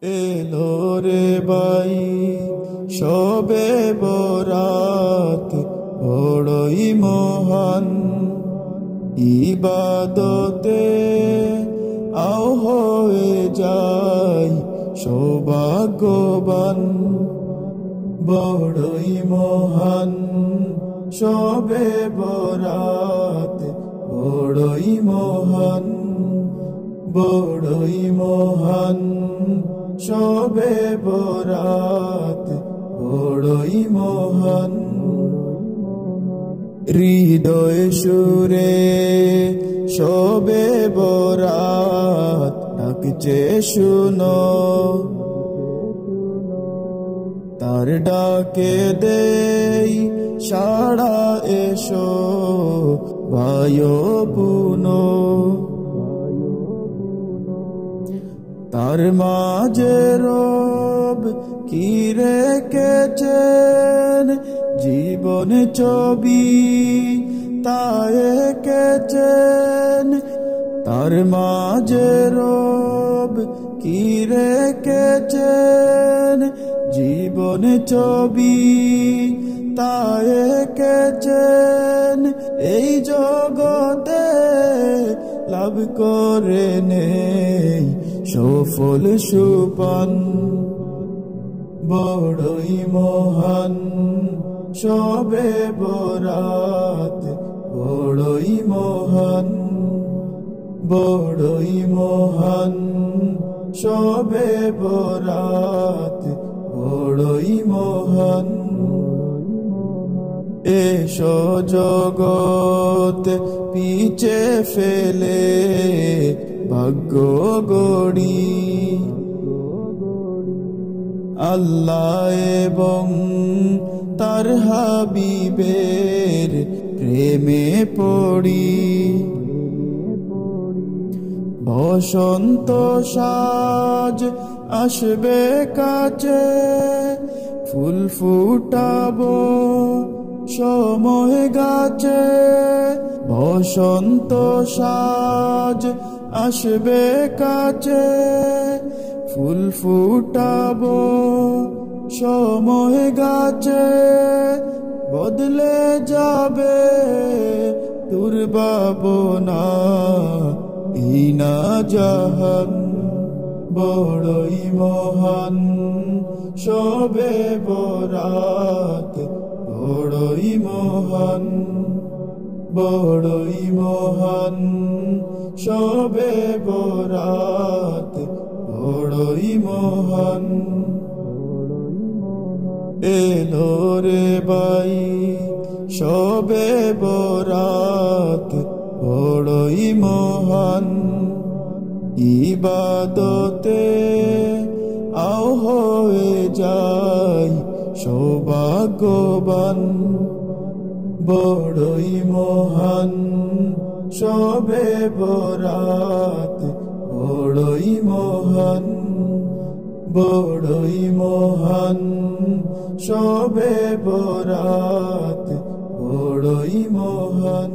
এলো রে ভাই সবে বরাত বড়ই মহান ইবাদতে আও হয়ে যাই সৌভাগ্যবান বড়ই মহান সবে বরাত বড়ই মহান বড়ই মহান সবে বরাত বড়ই মহান হৃদয় সুরে সবে বরাত ডাকছে শুনো তার ডাকে দেই সাড়া এসো বায়ো পুনো তার মাঝে রব কি রেখেছেন জীবন ছবি তাই এঁকেছেন তার মাঝে রব কি রেখেছেন জীবন ছবি তাই এঁকেছেন এই জগতে লাভ করে নেই সফল সুপান বড়ই মহান সবে বরাত বড়ই মহান বড়ই মহান সবে বরাত বড়ই মহান এসো জগৎ পিছে ফেলে ভাগ্য গড়ি আল্লাহ এবং তার হাবিবের প্রেমে পড়ি বসন্ত সাজ আসবে কাছে ফুল ফুটাবো সময় গাছে বসন্ত সাজ আসবে কাছে ফুল ফুটাবো সময় গাছে বদলে যাবে দুর্ভাবনা এই না জাহান বড়ই মহান সবে বরাত বড়ই মহান বড়ই মহান সবে বরাত বড়ই মহান এলো রে ভাই সবে বরাত বড়ই মহান ইবাদতে আও হয়ে যাই সৌভাগ্যবান বড়ই মহান সবে বরাত বড়ই মহান বড়ই মহান সবে বরাত বড়ই মহান।